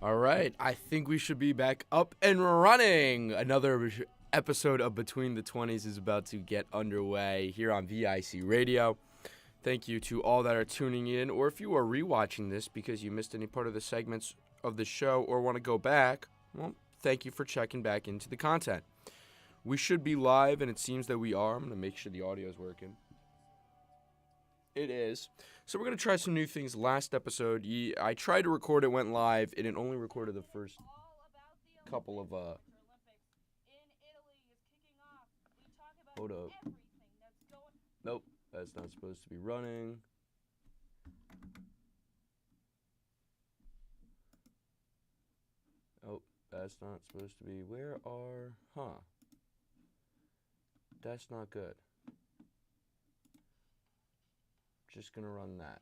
All right, I think we should be back up and running. Another episode of Between the 20s is about to get underway here on VIC Radio. Thank you to all that are tuning in, or if you are rewatching this because you missed any part of the segments of the show or want to go back, well, thank you for checking back into the content. We should be live, and it seems that we are. I'm going to make sure the audio is working. It is. So we're going to try some new things. Last episode, I tried to record it, went live, and it only recorded the first couple of, hold up. Nope, that's not supposed to be running. Oh, that's not supposed to be. That's not good. Just gonna run that.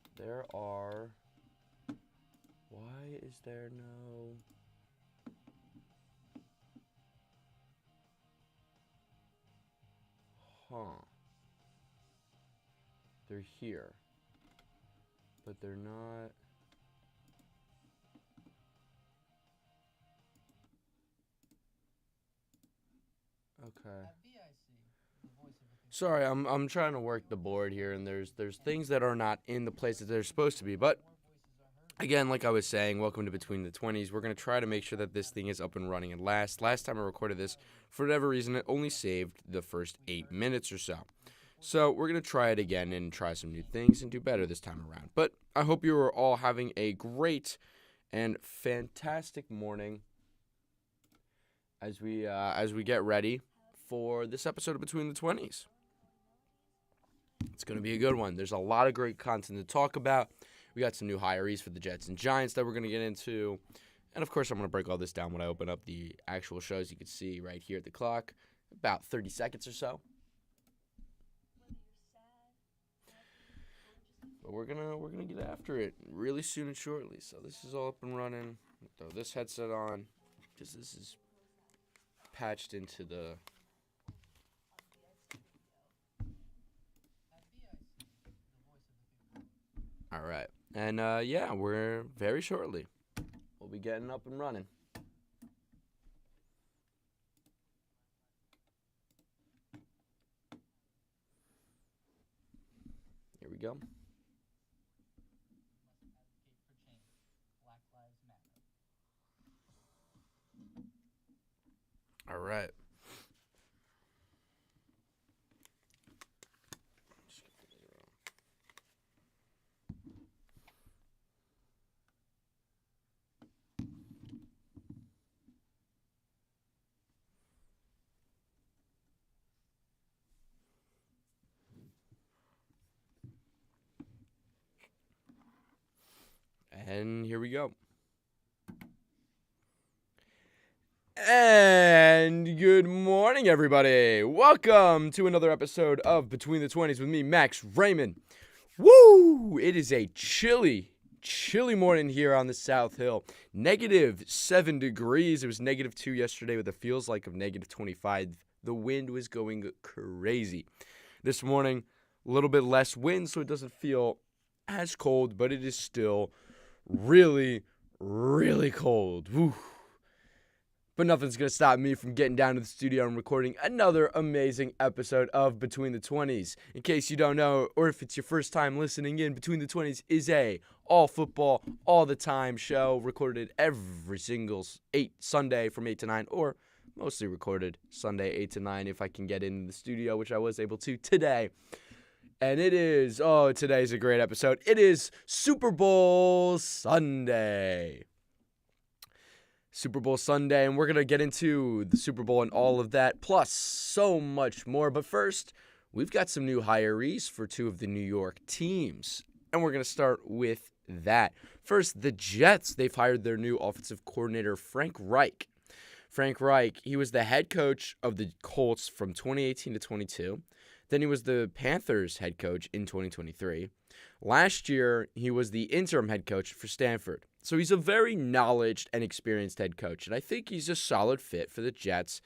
Why is there no... They're here, but they're not... Okay. Sorry, I'm trying to work the board here, and there's things that are not in the place that they're supposed to be. But again, like I was saying, welcome to Between the 20s. We're gonna try to make sure that this thing is up and running. And last time I recorded this, for whatever reason, it only saved the first 8 minutes or so. So we're gonna try it again and try some new things and do better this time around. But I hope you are all having a great and fantastic morning as we get ready for this episode of Between the 20s. It's going to be a good one. There's a lot of great content to talk about. We got some new hirees for the Jets and Giants that we're going to get into. And, of course, I'm going to break all this down when I open up the actual shows. You can see right here at the clock, about 30 seconds or so. But we're gonna get after it really soon and shortly. So this is all up and running. Throw this headset on because this is patched into the... All right. And, yeah, we're very shortly. We'll be getting up and running. Here we go. All right. And here we go. And good morning, everybody. Welcome to another episode of Between the 20s with me, Max Raymond. Woo! It is a chilly morning here on the South Hill. -7 degrees. It was -2 yesterday with a feels like of -25. The wind was going crazy. This morning, a little bit less wind, so it doesn't feel as cold, but it is still really, really cold. Woo. But nothing's going to stop me from getting down to the studio and recording another amazing episode of Between the 20s. In case you don't know, or if it's your first time listening in, Between the 20s is a all football, all the time show recorded every single Sunday from 8 to 9, or mostly recorded Sunday 8 to 9 if I can get in the studio, which I was able to today. And it is, today's a great episode. It is Super Bowl Sunday. Super Bowl Sunday, and we're going to get into the Super Bowl and all of that, plus so much more. But first, we've got some new hirees for two of the New York teams, and we're going to start with that. First, the Jets. They've hired their new offensive coordinator, Frank Reich. Frank Reich, he was the head coach of the Colts from 2018 to 22. Then he was the Panthers head coach in 2023. Last year, he was the interim head coach for Stanford. So he's a very knowledgeable and experienced head coach, and I think he's a solid fit for the Jets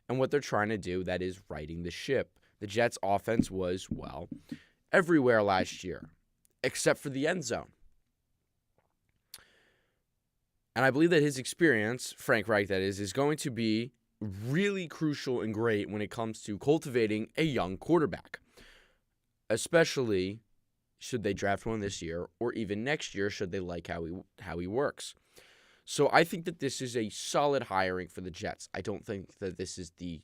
and what they're trying to do, that is righting the ship. The Jets' offense was, well, everywhere last year, except for the end zone. And I believe that his experience, Frank Reich that is going to be really crucial and great when it comes to cultivating a young quarterback, especially should they draft one this year or even next year should they like how he works. So I think that this is a solid hiring for the Jets. I don't think that this is the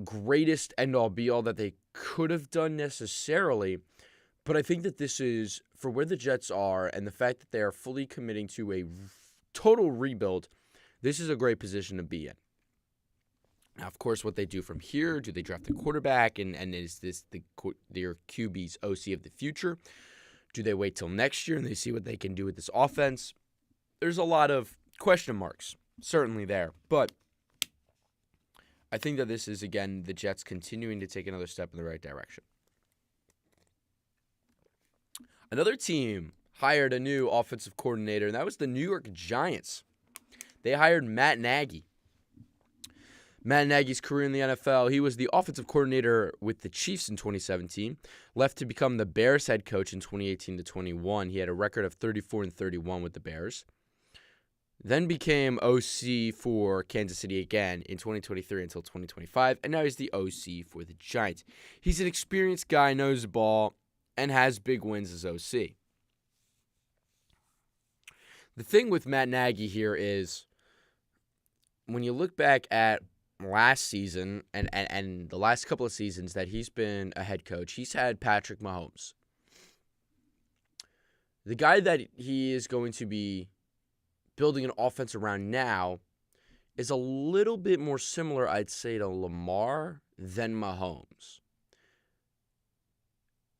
greatest end-all be-all that they could have done necessarily, but I think that this is, for where the Jets are and the fact that they are fully committing to a total rebuild, this is a great position to be in. Now, of course, what they do from here, do they draft the quarterback, and is this their QB's OC of the future? Do they wait till next year and they see what they can do with this offense? There's a lot of question marks, certainly there. But I think that this is, again, the Jets continuing to take another step in the right direction. Another team hired a new offensive coordinator, and that was the New York Giants. They hired Matt Nagy. Matt Nagy's career in the NFL, he was the offensive coordinator with the Chiefs in 2017, left to become the Bears head coach in 2018 to 21. He had a record of 34-31 with the Bears. Then became OC for Kansas City again in 2023 until 2025, and now he's the OC for the Giants. He's an experienced guy, knows the ball, and has big wins as OC. The thing with Matt Nagy here is, when you look back at last season and the last couple of seasons that he's been a head coach, he's had Patrick Mahomes. The guy that he is going to be building an offense around now is a little bit more similar, I'd say, to Lamar than Mahomes.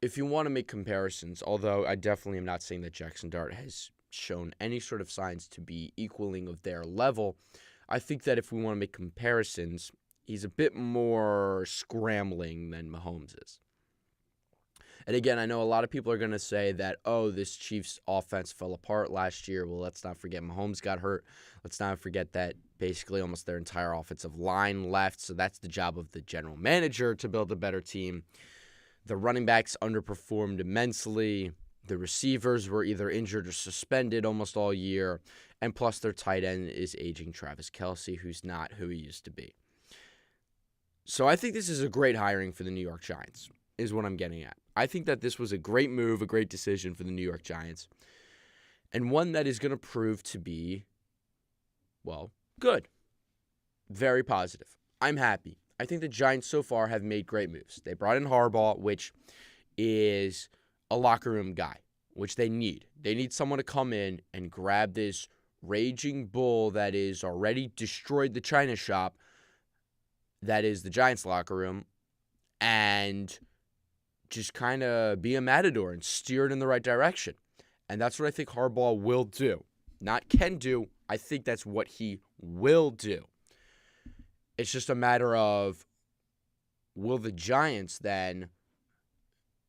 If you want to make comparisons, although I definitely am not saying that Jackson Dart has shown any sort of signs to be equaling of their level, I think that if we want to make comparisons, he's a bit more scrambling than Mahomes is. And again, I know a lot of people are going to say that, oh, this Chiefs offense fell apart last year. Well, let's not forget Mahomes got hurt. Let's not forget that basically almost their entire offensive line left. So that's the job of the general manager to build a better team. The running backs underperformed immensely. The receivers were either injured or suspended almost all year. And plus their tight end is aging Travis Kelce, who's not who he used to be. So I think this is a great hiring for the New York Giants, is what I'm getting at. I think that this was a great move, a great decision for the New York Giants, and one that is going to prove to be, well, good. Very positive. I'm happy. I think the Giants so far have made great moves. They brought in Harbaugh, which is a locker room guy, which they need. They need someone to come in and grab this raging bull that is already destroyed the China shop, that is the Giants locker room, and just kind of be a matador and steer it in the right direction. And that's what I think Harbaugh will do. Not can do. I think that's what he will do. It's just a matter of, will the Giants then,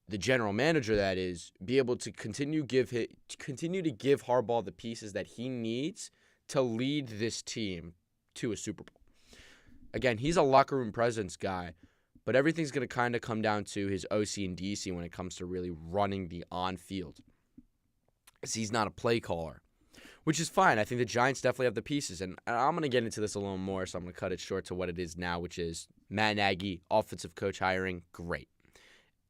the general manager that is, be able to continue to give Harbaugh the pieces that he needs to lead this team to a Super Bowl. Again, he's a locker room presence guy, but everything's going to kind of come down to his OC and DC when it comes to really running the on-field. Because he's not a play caller, which is fine. I think the Giants definitely have the pieces, and I'm going to get into this a little more, so I'm going to cut it short to what it is now, which is Matt Nagy, offensive coach hiring, great.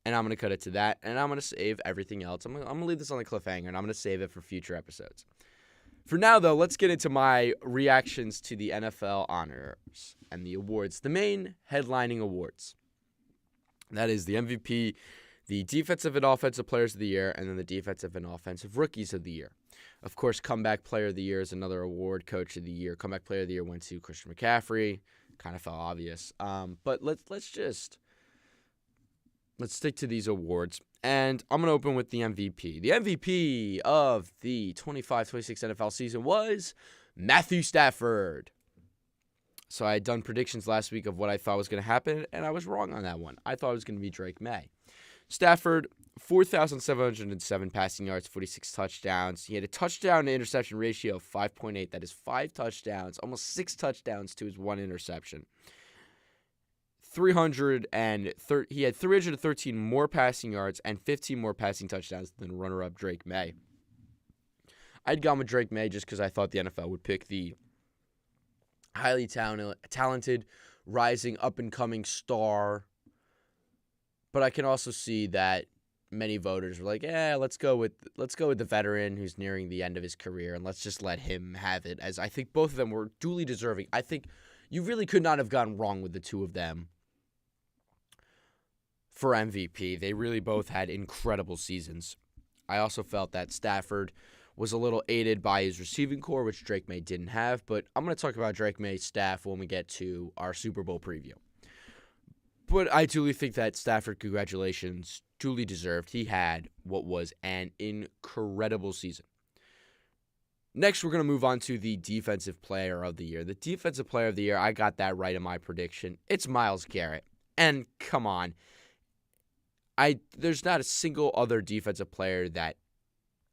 And I'm going to cut it to that, and I'm going to save everything else. I'm going to leave this on the cliffhanger, and I'm going to save it for future episodes. For now, though, let's get into my reactions to the NFL honors and the awards, the main headlining awards. That is the MVP, the Defensive and Offensive Players of the Year, and then the Defensive and Offensive Rookies of the Year. Of course, Comeback Player of the Year is another award. Coach of the Year, Comeback Player of the Year went to Christian McCaffrey. Kind of felt obvious. But let's stick to these awards. And I'm going to open with the MVP. The MVP of the 25-26 NFL season was Matthew Stafford. So I had done predictions last week of what I thought was going to happen, and I was wrong on that one. I thought it was going to be Drake May. Stafford, 4,707 passing yards, 46 touchdowns. He had a touchdown-to-interception ratio of 5.8. That is 5 touchdowns, almost 6 touchdowns to his 1 interception. He had 313 more passing yards and 15 more passing touchdowns than runner-up Drake May. I'd gone with Drake May just because I thought the NFL would pick the highly talented, rising, up-and-coming star. But I can also see that many voters were like, let's go with the veteran who's nearing the end of his career, and let's just let him have it, as I think both of them were duly deserving. I think you really could not have gone wrong with the two of them for MVP. They really both had incredible seasons. I also felt that Stafford was a little aided by his receiving core, which Drake May didn't have, but I'm going to talk about Drake May's staff when we get to our Super Bowl preview. But I truly think that Stafford, congratulations, duly deserved. He had what was an incredible season. Next, we're going to move on to the Defensive Player of the Year. The Defensive Player of the Year, I got that right in my prediction. It's Myles Garrett. And come on, there's not a single other defensive player that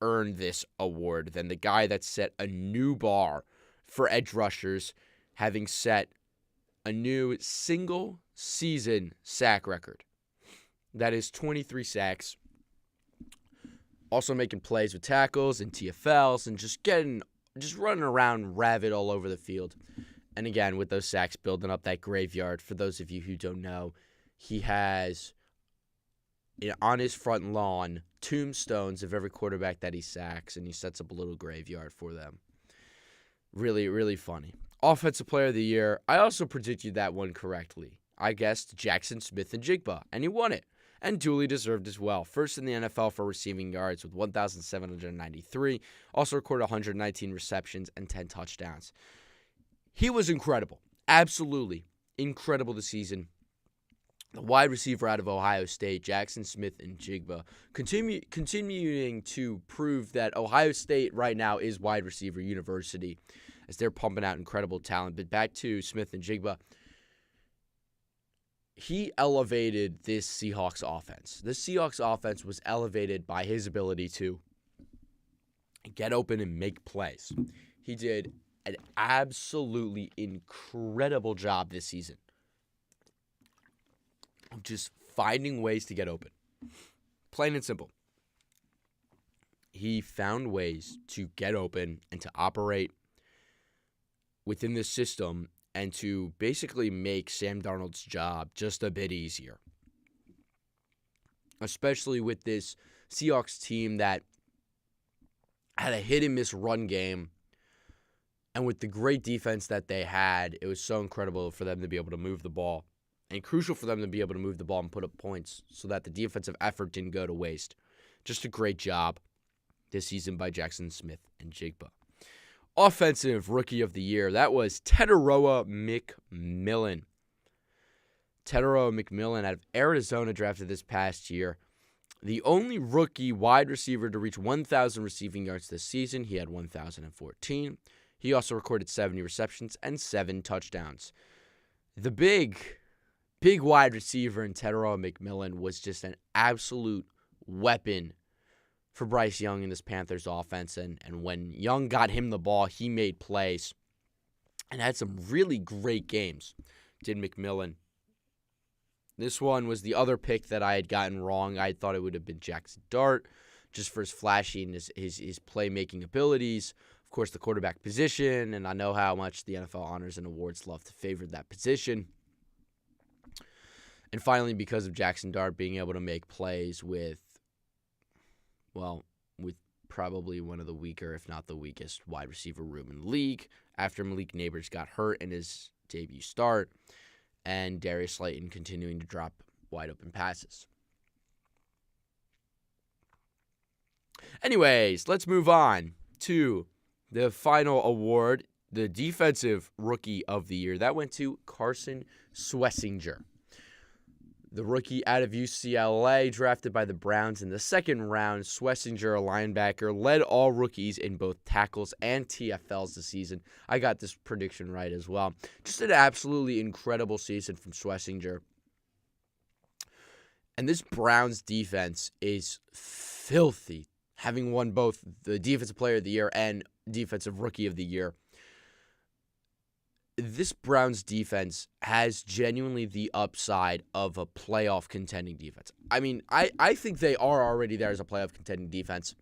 earned this award than the guy that set a new bar for edge rushers, having set a new single-season sack record. That is 23 sacks. Also making plays with tackles and TFLs and just running around rabid all over the field. And again, with those sacks, building up that graveyard. For those of you who don't know, he has on his front lawn tombstones of every quarterback that he sacks, and he sets up a little graveyard for them. Really, really funny. Offensive Player of the Year, I also predicted that one correctly. I guessed Jackson Smith-Njigba, and he won it, and duly deserved as well. First in the NFL for receiving yards with 1,793, also recorded 119 receptions and 10 touchdowns. He was incredible, absolutely incredible this season. The wide receiver out of Ohio State, Jackson Smith-Njigba, continuing to prove that Ohio State right now is wide receiver university as they're pumping out incredible talent. But back to Smith-Njigba, he elevated this Seahawks offense. The Seahawks offense was elevated by his ability to get open and make plays. He did an absolutely incredible job this season of just finding ways to get open. Plain and simple. He found ways to get open and to operate within this system and to basically make Sam Darnold's job just a bit easier. Especially with this Seahawks team that had a hit-and-miss run game. And with the great defense that they had, it was so incredible for them to be able to move the ball. And crucial for them to be able to move the ball and put up points so that the defensive effort didn't go to waste. Just a great job this season by Jackson Smith-Njigba. Offensive Rookie of the Year, that was Teteroa McMillan. Teteroa McMillan out of Arizona, drafted this past year. The only rookie wide receiver to reach 1,000 receiving yards this season. He had 1,014. He also recorded 70 receptions and 7 touchdowns. The big wide receiver in Teteroa McMillan was just an absolute weapon for Bryce Young in this Panthers offense. And when Young got him the ball, he made plays and had some really great games, did McMillan. This one was the other pick that I had gotten wrong. I thought it would have been Jackson Dart, just for his flashy and his playmaking abilities. Of course, the quarterback position, and I know how much the NFL honors and awards love to favor that position. And finally, because of Jackson Dart being able to make plays with probably one of the weaker, if not the weakest, wide receiver room in the league, after Malik Neighbors got hurt in his debut start, and Darius Slayton continuing to drop wide open passes. Anyways, let's move on to the final award, the Defensive Rookie of the Year. That went to Carson Schlesinger. The rookie out of UCLA, drafted by the Browns in the second round. Schlesinger, a linebacker, led all rookies in both tackles and TFLs this season. I got this prediction right as well. Just an absolutely incredible season from Schlesinger. And this Browns defense is filthy, having won both the Defensive Player of the Year and Defensive Rookie of the Year. This Browns defense has genuinely the upside of a playoff contending defense. I mean, I think they are already there as a playoff contending defense.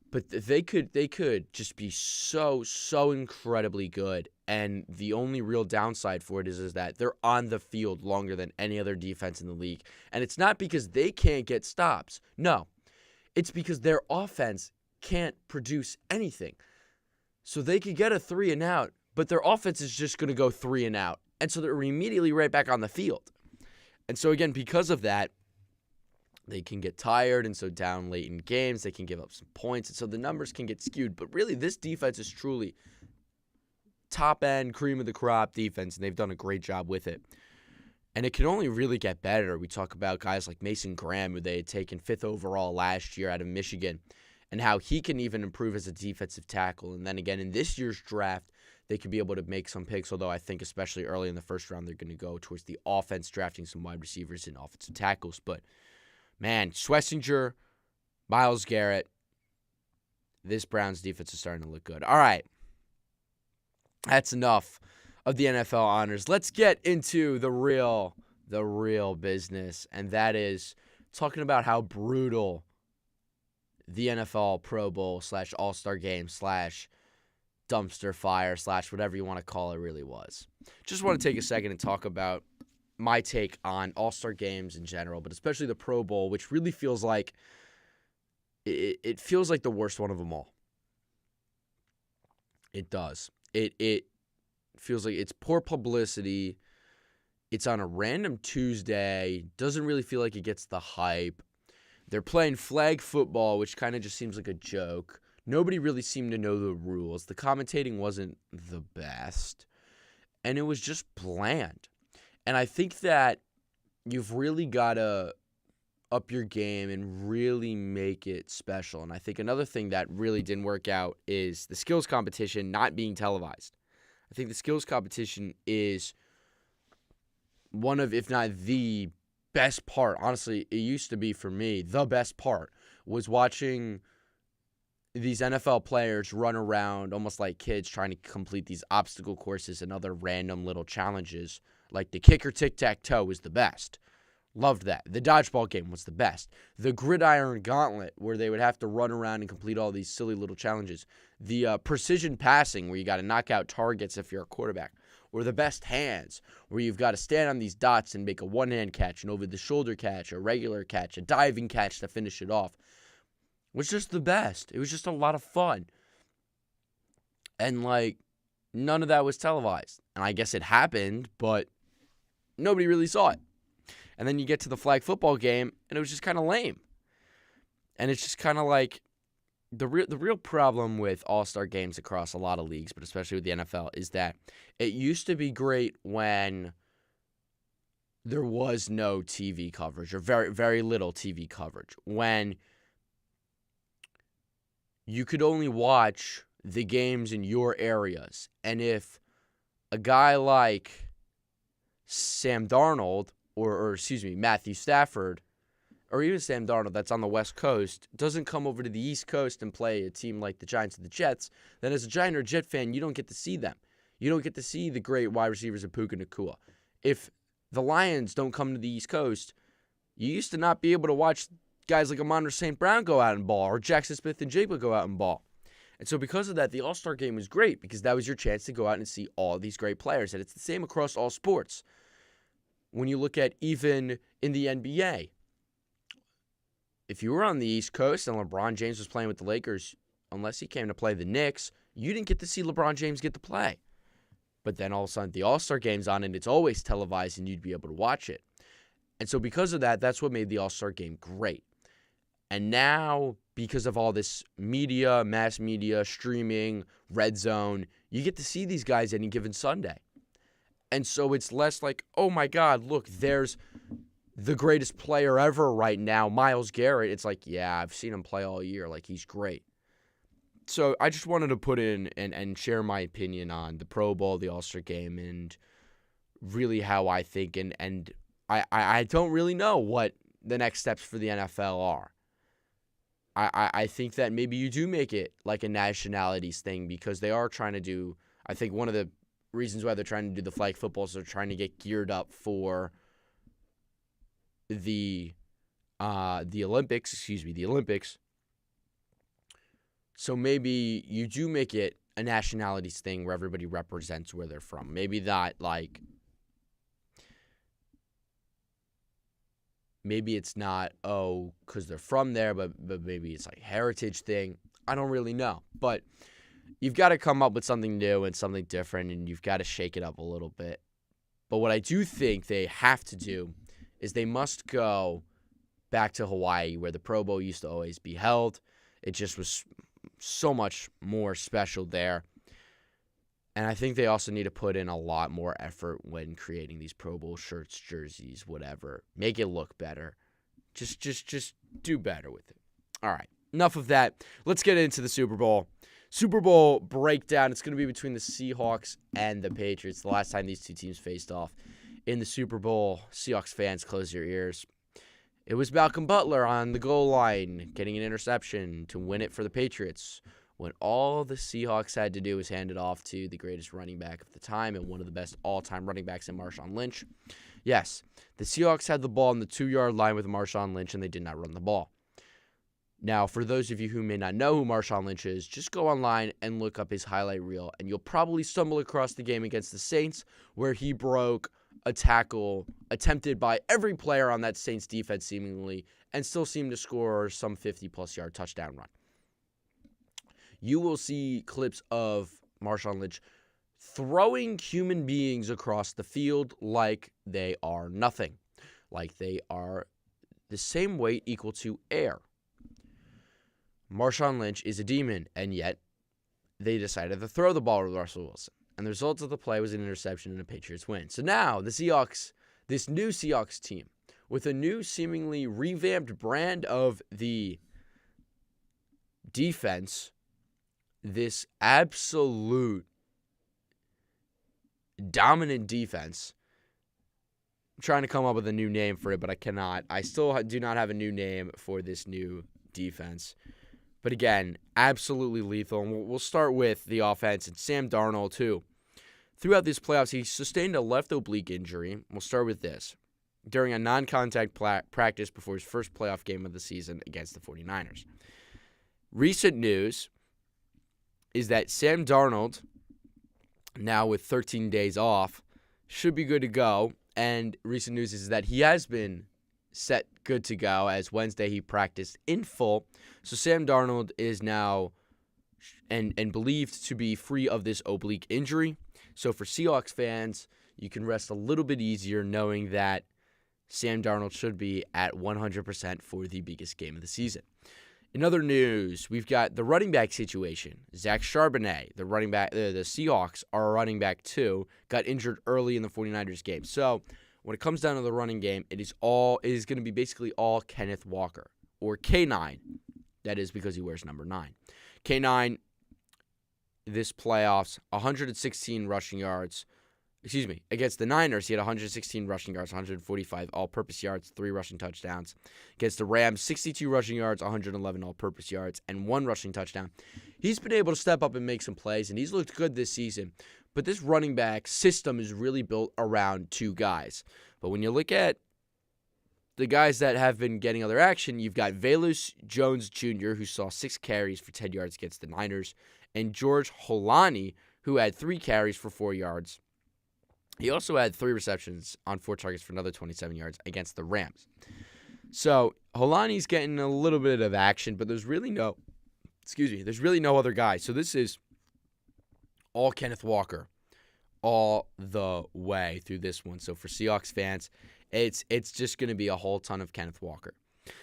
But they could just be so incredibly good. And the only real downside for it is that they're on the field longer than any other defense in the league. And it's not because they can't get stops. No, it's because their offense can't produce anything. So they could get a 3 and out, but their offense is just going to go 3 and out. And so they're immediately right back on the field. And so again, because of that, they can get tired, and so down late in games, they can give up some points, and so the numbers can get skewed. But really, this defense is truly top-end, cream-of-the-crop defense, and they've done a great job with it. And it can only really get better. We talk about guys like Mason Graham, who they had taken 5th overall last year out of Michigan, and how he can even improve as a defensive tackle. And then again, in this year's draft, they could be able to make some picks, although I think especially early in the first round, they're going to go towards the offense, drafting some wide receivers and offensive tackles. But man, Schlesinger, Myles Garrett, this Browns defense is starting to look good. All right. That's enough of the NFL honors. Let's get into the real business, and that is talking about how brutal the NFL Pro Bowl / All-Star Game / dumpster fire / whatever you want to call it really was. Just want to take a second and talk about my take on All-Star games in general, but especially the Pro Bowl, which really feels like it feels like the worst one of them all. It does. It feels like it's poor publicity. It's on a random Tuesday. Doesn't really feel like it gets the hype. They're playing flag football, which kind of just seems like a joke. Nobody really seemed to know the rules. The commentating wasn't the best. And it was just bland. And I think that you've really got to up your game and really make it special. And I think another thing that really didn't work out is the skills competition not being televised. I think the skills competition is one of, if not the best part. Honestly, it used to be for me, the best part was watching these NFL players run around almost like kids trying to complete these obstacle courses and other random little challenges. Like the kicker tic-tac-toe was the best. Loved that. The dodgeball game was the best. The gridiron gauntlet, where they would have to run around and complete all these silly little challenges. The precision passing, where you got to knock out targets if you're a quarterback. Or the best hands, where you've got to stand on these dots and make a one-hand catch, an over-the-shoulder catch, a regular catch, a diving catch to finish it off. It was just the best. It was just a lot of fun. And, none of that was televised. And I guess it happened, but nobody really saw it. And then you get to the flag football game, and it was just kind of lame. And it's just kind of like the real problem with all-star games across a lot of leagues, but especially with the NFL, is that it used to be great when there was no TV coverage or very, very little TV coverage. When you could only watch the games in your areas. And if a guy like Sam Darnold or Matthew Stafford, or even Sam Darnold that's on the West Coast, doesn't come over to the East Coast and play a team like the Giants or the Jets, then as a Giant or Jet fan, you don't get to see them. You don't get to see the great wide receivers of Puka Nacua. If the Lions don't come to the East Coast, you used to not be able to watch guys like Amon St. Brown go out and ball, or Jackson Smith and Jigba go out and ball. And so because of that, the All-Star Game was great, because that was your chance to go out and see all these great players. And it's the same across all sports. When you look at even in the NBA, if you were on the East Coast and LeBron James was playing with the Lakers, unless he came to play the Knicks, you didn't get to see LeBron James get to play. But then all of a sudden, the All-Star Game's on, and it's always televised, and you'd be able to watch it. And so because of that, that's what made the All-Star Game great. And now, because of all this media, mass media, streaming, red zone, you get to see these guys any given Sunday. And so it's less like, oh my God, look, there's the greatest player ever right now, Myles Garrett. It's like, yeah, I've seen him play all year. Like, he's great. So I just wanted to put in and share my opinion on the Pro Bowl, the All-Star Game, and really how I think. And I don't really know what the next steps for the NFL are. I think that maybe you do make it like a nationalities thing, because they are trying to do, I think one of the reasons why they're trying to do the flag football is they're trying to get geared up for the Olympics, So maybe you do make it a nationalities thing where everybody represents where they're from. Maybe that, like, maybe it's not, because they're from there, but maybe it's like heritage thing. I don't really know. But you've got to come up with something new and something different, and you've got to shake it up a little bit. But what I do think they have to do is they must go back to Hawaii, where the Pro Bowl used to always be held. It just was so much more special there. And I think they also need to put in a lot more effort when creating these Pro Bowl shirts, jerseys, whatever. Make it look better. Just do better with it. All right, enough of that. Let's get into the Super Bowl. Super Bowl breakdown. It's going to be between the Seahawks and the Patriots. The last time these two teams faced off in the Super Bowl. Seahawks fans, close your ears. It was Malcolm Butler on the goal line getting an interception to win it for the Patriots, when all the Seahawks had to do was hand it off to the greatest running back of the time and one of the best all-time running backs in Marshawn Lynch. Yes, the Seahawks had the ball on the 2-yard line with Marshawn Lynch, and they did not run the ball. Now, for those of you who may not know who Marshawn Lynch is, just go online and look up his highlight reel, and you'll probably stumble across the game against the Saints where he broke a tackle attempted by every player on that Saints defense seemingly, and still seemed to score some 50-plus yard touchdown run. You will see clips of Marshawn Lynch throwing human beings across the field like they are nothing, like they are the same weight equal to air. Marshawn Lynch is a demon, and yet they decided to throw the ball to Russell Wilson. And the result of the play was an interception and a Patriots win. So now the Seahawks, this new Seahawks team, with a new seemingly revamped brand of the defense, this absolute dominant defense. I'm trying to come up with a new name for it, but I cannot. I still do not have a new name for this new defense. But again, absolutely lethal. And we'll start with the offense and Sam Darnold, too. Throughout these playoffs, he sustained a left oblique injury. We'll start with this. During a non-contact practice before his first playoff game of the season against the 49ers. Recent news is that Sam Darnold, now with 13 days off, should be good to go. And recent news is that he has been set good to go, as Wednesday he practiced in full. So Sam Darnold is now and believed to be free of this oblique injury. So for Seahawks fans, you can rest a little bit easier knowing that Sam Darnold should be at 100% for the biggest game of the season. In other news, we've got the running back situation. Zach Charbonnet, the running back, the Seahawks are a running back too, got injured early in the 49ers game. So when it comes down to the running game, it is going to be basically all Kenneth Walker, or K9. That is because he wears number 9. K9, this playoffs, 116 rushing yards. Against the Niners, he had 116 rushing yards, 145 all-purpose yards, 3 rushing touchdowns. Against the Rams, 62 rushing yards, 111 all-purpose yards, and 1 rushing touchdown. He's been able to step up and make some plays, and he's looked good this season. But this running back system is really built around 2 guys. But when you look at the guys that have been getting other action, you've got Velus Jones Jr., who saw 6 carries for 10 yards against the Niners, and George Holani, who had 3 carries for 4 yards. He also had 3 receptions on 4 targets for another 27 yards against the Rams. So Holani's getting a little bit of action, but there's really no other guy. So this is all Kenneth Walker all the way through this one. So for Seahawks fans, it's just going to be a whole ton of Kenneth Walker.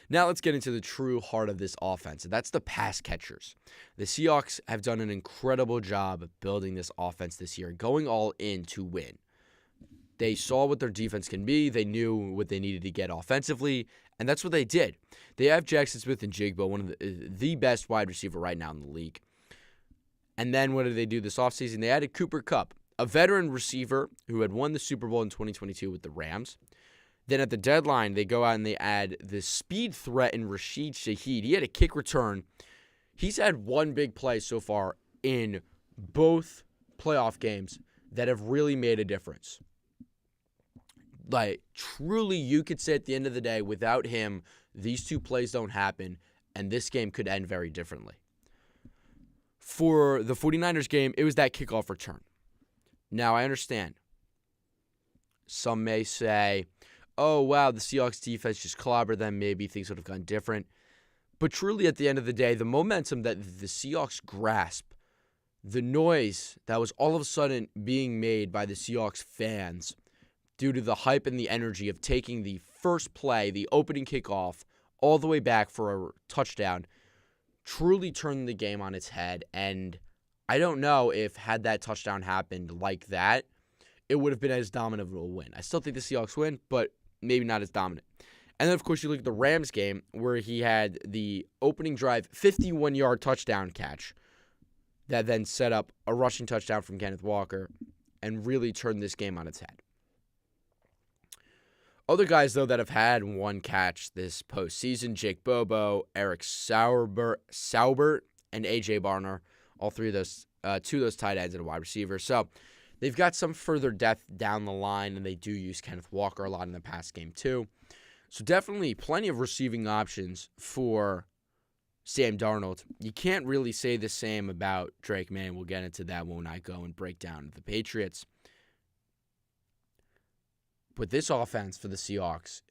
Now let's get into the true heart of this offense, and that's the pass catchers. The Seahawks have done an incredible job of building this offense this year, going all in to win. They saw what their defense can be. They knew what they needed to get offensively, and that's what they did. They have Jackson Smith and Jigba, one of the best wide receiver right now in the league. And then what did they do this offseason? They added Cooper Kupp, a veteran receiver who had won the Super Bowl in 2022 with the Rams. Then at the deadline, they go out and they add the speed threat in Rashid Shaheed. He had a kick return. He's had 1 big play so far in both playoff games that have really made a difference. Like, truly, you could say at the end of the day, without him, these 2 plays don't happen, and this game could end very differently. For the 49ers game, it was that kickoff return. Now, I understand. Some may say, oh, wow, the Seahawks defense just clobbered them. Maybe things would have gone different. But truly, at the end of the day, the momentum that the Seahawks grasp, the noise that was all of a sudden being made by the Seahawks fans due to the hype and the energy of taking the first play, the opening kickoff, all the way back for a touchdown, truly turned the game on its head. And I don't know if had that touchdown happened like that, it would have been as dominant of a win. I still think the Seahawks win, but maybe not as dominant. And then, of course, you look at the Rams game where he had the opening drive 51-yard touchdown catch that then set up a rushing touchdown from Kenneth Walker and really turned this game on its head. Other guys, though, that have had one catch this postseason, Jake Bobo, Eric Saubert, and A.J. Barner, all three of those, two of those tight ends and a wide receiver. So they've got some further depth down the line, and they do use Kenneth Walker a lot in the pass game, too. So definitely plenty of receiving options for Sam Darnold. You can't really say the same about Drake May. We'll get into that when I go and break down the Patriots. But this offense for the Seahawks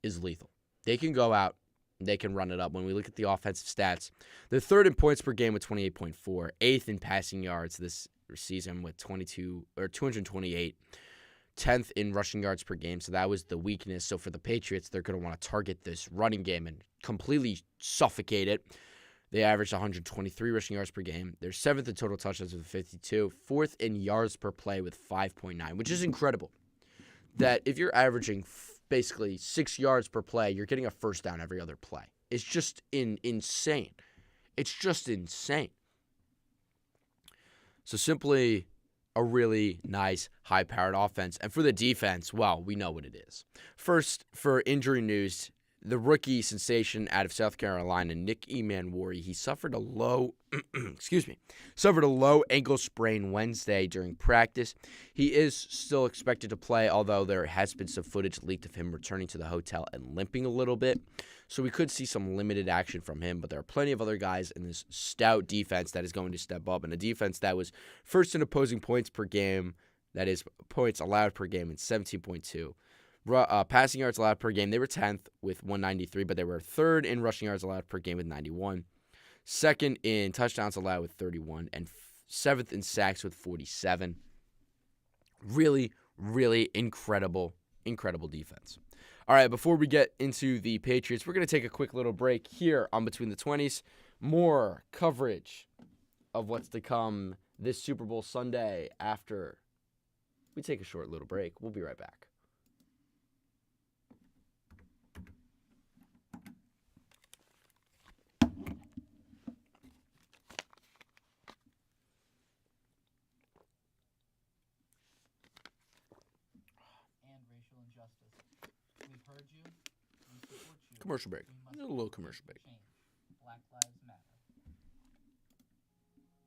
is lethal. They can go out, they can run it up. When we look at the offensive stats, they're third in points per game with 28.4, eighth in passing yards this season with 228, 10th in rushing yards per game. So that was the weakness. So for the Patriots, they're going to want to target this running game and completely suffocate it. They averaged 123 rushing yards per game. They're seventh in total touchdowns with 52, fourth in yards per play with 5.9, which is incredible. That if you're averaging basically 6 yards per play, you're getting a first down every other play. It's just insane. It's just insane. So simply a really nice, high-powered offense. And for the defense, well, we know what it is. First, for injury news, the rookie sensation out of South Carolina, Nick Emanwari, he suffered a low ankle sprain Wednesday during practice. He is still expected to play, although there has been some footage leaked of him returning to the hotel and limping a little bit. So we could see some limited action from him, but there are plenty of other guys in this stout defense that is going to step up, and a defense that was first in opposing points per game, that is points allowed per game, in 17.2. Passing yards allowed per game, they were 10th with 193, but they were third in rushing yards allowed per game with 91. Second in touchdowns allowed with 31, and seventh in sacks with 47. Really, really incredible defense. All right, before we get into the Patriots, we're going to take a quick little break here on Between the 20s. More coverage of what's to come this Super Bowl Sunday after we take a short little break. We'll be right back. Commercial break. A little commercial break. Black Lives Matter.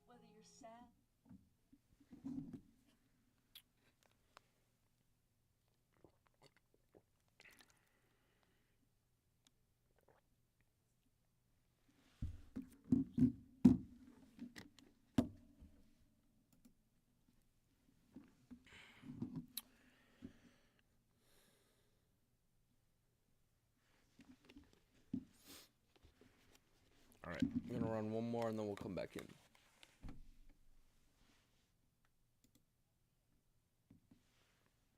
Whether you're sad. All right, I'm going to run one more and then we'll come back in.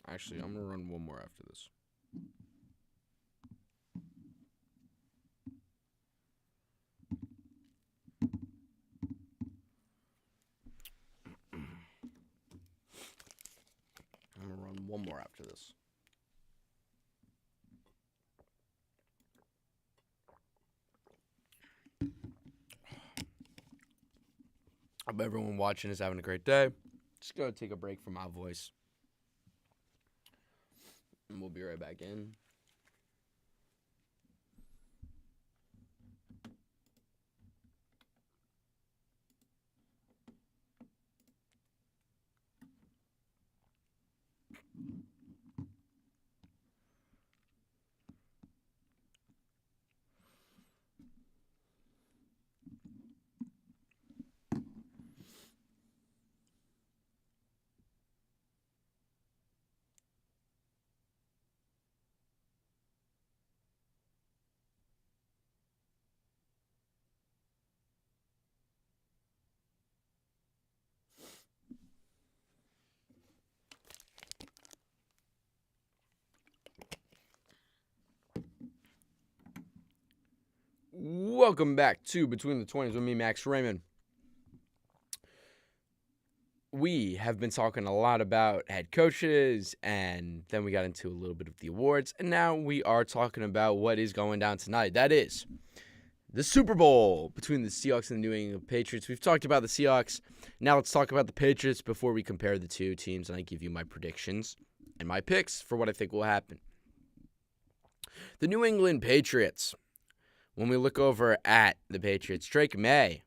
Actually, I'm going to run one more after this. I'm going to run one more after this. I hope everyone watching is having a great day. Just going to take a break from my voice. And we'll be right back in. Welcome back to Between the 20s with me, Max Raymond. We have been talking a lot about head coaches, and then we got into a little bit of the awards, and now we are talking about what is going down tonight. That is the Super Bowl between the Seahawks and the New England Patriots. We've talked about the Seahawks. Now let's talk about the Patriots before we compare the two teams, and I give you my predictions and my picks for what I think will happen. The New England Patriots. When we look over at the Patriots, Drake May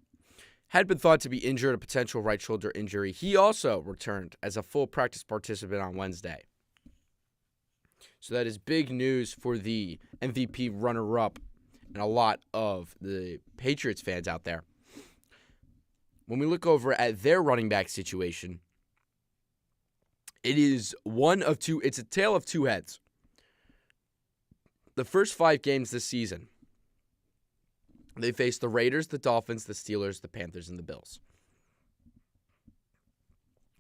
had been thought to be injured, a potential right shoulder injury. He also returned as a full practice participant on Wednesday. So that is big news for the MVP runner-up and a lot of the Patriots fans out there. When we look over at their running back situation, it is it's a tale of two heads. The first 5 games this season, they faced the Raiders, the Dolphins, the Steelers, the Panthers, and the Bills.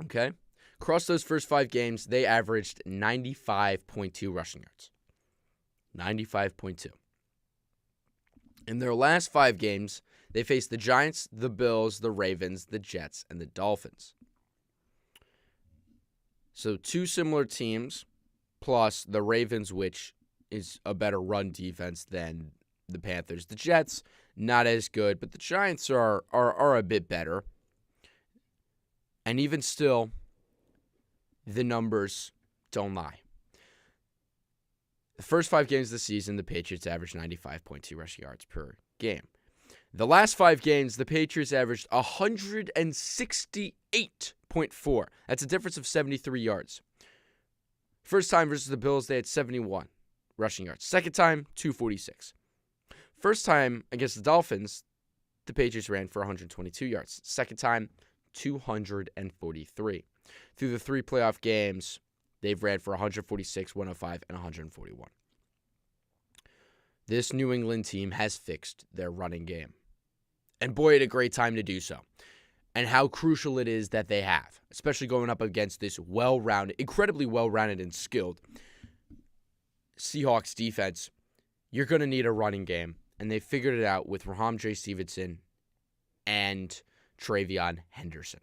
Okay? Across those first 5 games, they averaged 95.2 rushing yards. 95.2. In their last 5 games, they faced the Giants, the Bills, the Ravens, the Jets, and the Dolphins. So 2 similar teams, plus the Ravens, which is a better run defense than the Panthers. The Jets, not as good, but the Giants are a bit better. And even still, the numbers don't lie. The first 5 games of the season, the Patriots averaged 95.2 rushing yards per game. The last 5 games, the Patriots averaged 168.4. That's a difference of 73 yards. First time versus the Bills, they had 71 rushing yards. Second time, 246. First time against the Dolphins, the Patriots ran for 122 yards. Second time, 243. Through the 3 playoff games, they've ran for 146, 105, and 141. This New England team has fixed their running game. And boy, at a great time to do so. And how crucial it is that they have, especially going up against this incredibly well-rounded and skilled Seahawks defense. You're going to need a running game. And they figured it out with Rahamjay Stevenson and Travion Henderson.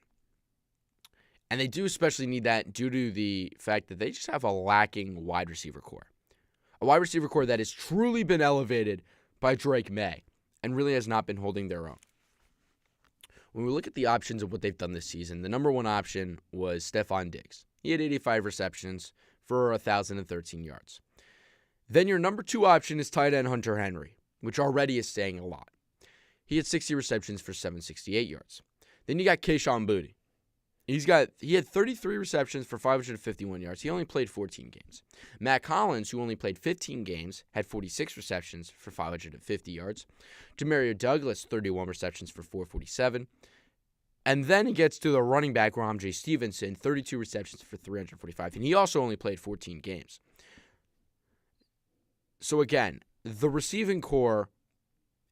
And they do especially need that due to the fact that they just have a lacking wide receiver core. A wide receiver core that has truly been elevated by Drake May and really has not been holding their own. When we look at the options of what they've done this season, the number one option was Stephon Diggs. He had 85 receptions for 1,013 yards. Then your number 2 option is tight end Hunter Henry, which already is saying a lot. He had 60 receptions for 768 yards. Then you got Kayshon Boutte. He had 33 receptions for 551 yards. He only played 14 games. Matt Collins, who only played 15 games, had 46 receptions for 550 yards. Demario Douglas, 31 receptions for 447. And then it gets to the running back, Rahamjay Stevenson, 32 receptions for 345. And he also only played 14 games. So again, the receiving core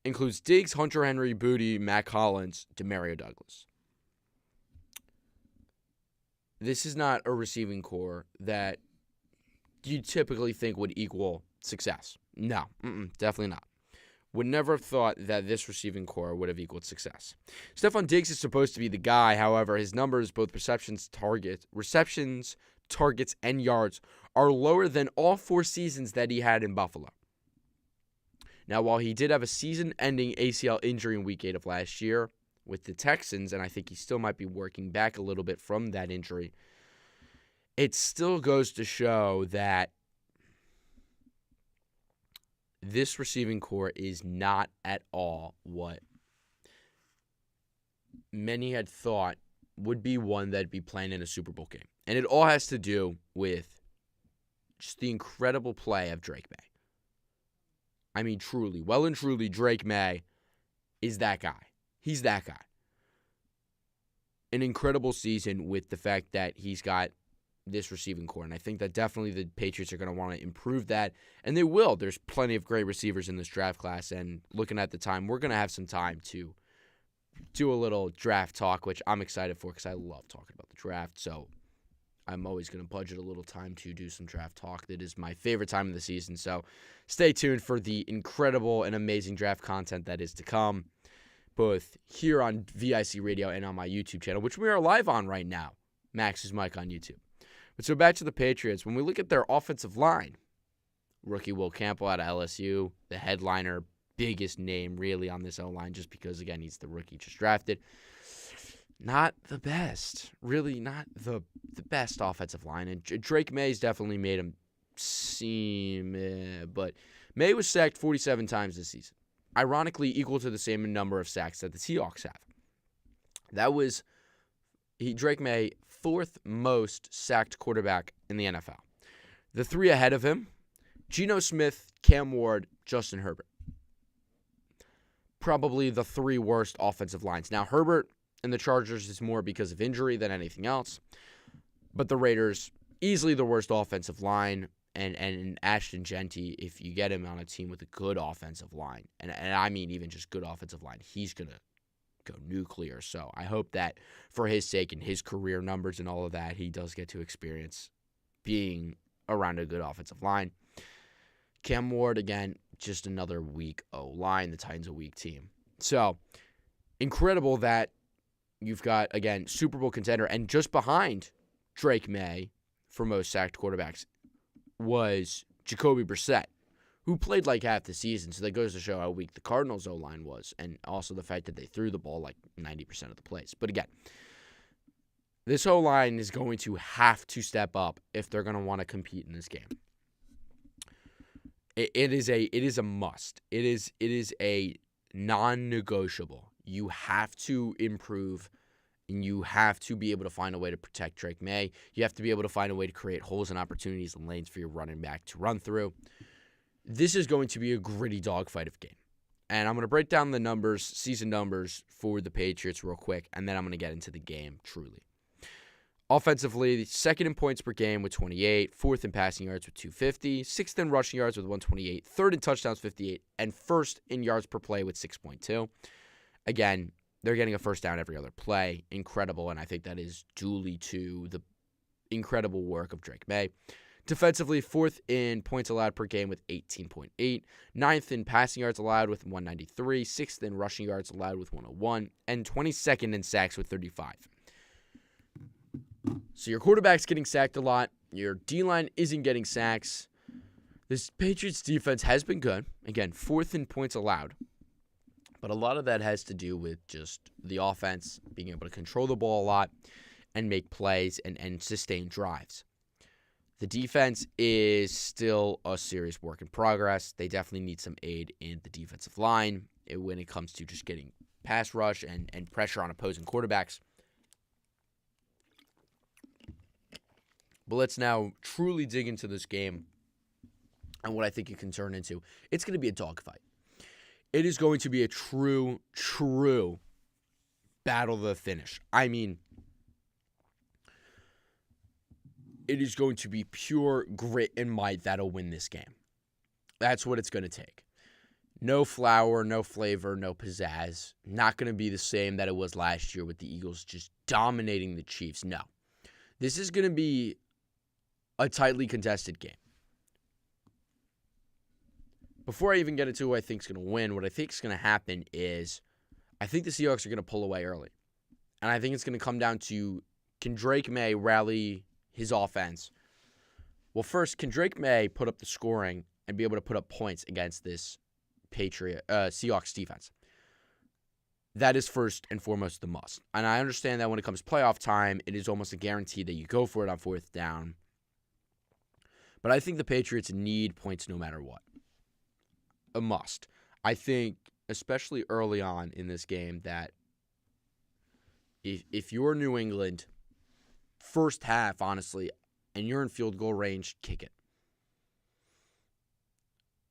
includes Diggs, Hunter Henry, Boutte, Matt Collins, Demario Douglas. This is not a receiving core that you typically think would equal success. No, definitely not. Would never have thought that this receiving core would have equaled success. Stephon Diggs is supposed to be the guy. However, his numbers, both receptions, targets, and yards, are lower than all 4 seasons that he had in Buffalo. Now, while he did have a season-ending ACL injury in Week 8 of last year with the Texans, and I think he still might be working back a little bit from that injury, it still goes to show that this receiving core is not at all what many had thought would be one that'd be playing in a Super Bowl game. And it all has to do with just the incredible play of Drake May. I mean, truly, well and truly, Drake May is that guy. He's that guy. An incredible season with the fact that he's got this receiving core. And I think that definitely the Patriots are going to want to improve that. And they will. There's plenty of great receivers in this draft class. And looking at the time, we're going to have some time to do a little draft talk, which I'm excited for because I love talking about the draft. So I'm always going to budget a little time to do some draft talk. That is my favorite time of the season. So stay tuned for the incredible and amazing draft content that is to come, both here on VIC Radio and on my YouTube channel, which we are live on right now, Max's Mic on YouTube. But so back to the Patriots. When we look at their offensive line, rookie Will Campbell out of LSU, the headliner, biggest name really on this O-line just because, again, he's the rookie just drafted. Not the best. Really not the best offensive line. And Drake May's definitely made him seem, but May was sacked 47 times this season. Ironically, equal to the same number of sacks that the Seahawks have. That was Drake May, fourth most sacked quarterback in the NFL. The three ahead of him, Geno Smith, Cam Ward, Justin Herbert. Probably the three worst offensive lines. Now, Herbert and the Chargers is more because of injury than anything else. But the Raiders, easily the worst offensive line. And Ashton Genty, if you get him on a team with a good offensive line, and I mean even just good offensive line, he's going to go nuclear. So I hope that for his sake and his career numbers and all of that, he does get to experience being around a good offensive line. Cam Ward, again, just another weak O-line. The Titans a weak team. So incredible that you've got, again, Super Bowl contender, and just behind Drake May for most sacked quarterbacks was Jacoby Brissett, who played like half the season. So that goes to show how weak the Cardinals' O-line was, and also the fact that they threw the ball like 90% of the plays. But again, this O-line is going to have to step up if they're going to want to compete in this game. It is a must. It is a non-negotiable. You have to improve, and you have to be able to find a way to protect Drake May. You have to be able to find a way to create holes and opportunities and lanes for your running back to run through. This is going to be a gritty dogfight of a game. And I'm going to break down the numbers, season numbers for the Patriots real quick, and then I'm going to get into the game truly. Offensively, second in points per game with 28, fourth in passing yards with 250, sixth in rushing yards with 128, third in touchdowns 58, and first in yards per play with 6.2. Again, they're getting a first down every other play. Incredible, and I think that is duly to the incredible work of Drake May. Defensively, fourth in points allowed per game with 18.8, ninth in passing yards allowed with 193, sixth in rushing yards allowed with 101, and 22nd in sacks with 35. So your quarterback's getting sacked a lot. Your D-line isn't getting sacks. This Patriots defense has been good. Again, fourth in points allowed. But a lot of that has to do with just the offense being able to control the ball a lot and make plays and sustain drives. The defense is still a serious work in progress. They definitely need some aid in the defensive line when it comes to just getting pass rush and pressure on opposing quarterbacks. But let's now truly dig into this game and what I think it can turn into. It's going to be a dogfight. It is going to be a true battle to the finish. I mean, it is going to be pure grit and might that'll win this game. That's what it's going to take. No flower, no flavor, no pizzazz. Not going to be the same that it was last year with the Eagles just dominating the Chiefs. No. This is going to be a tightly contested game. Before I even get into who I think is going to win, what I think is going to happen is I think the Seahawks are going to pull away early. And I think it's going to come down to, can Drake May rally his offense? Well, first, can Drake May put up the scoring and be able to put up points against this Seahawks defense? That is first and foremost the must. And I understand that when it comes to playoff time, it is almost a guarantee that you go for it on fourth down. But I think the Patriots need points no matter what. A must. I think, especially early on in this game, that if you're New England, first half, honestly, and you're in field goal range, kick it.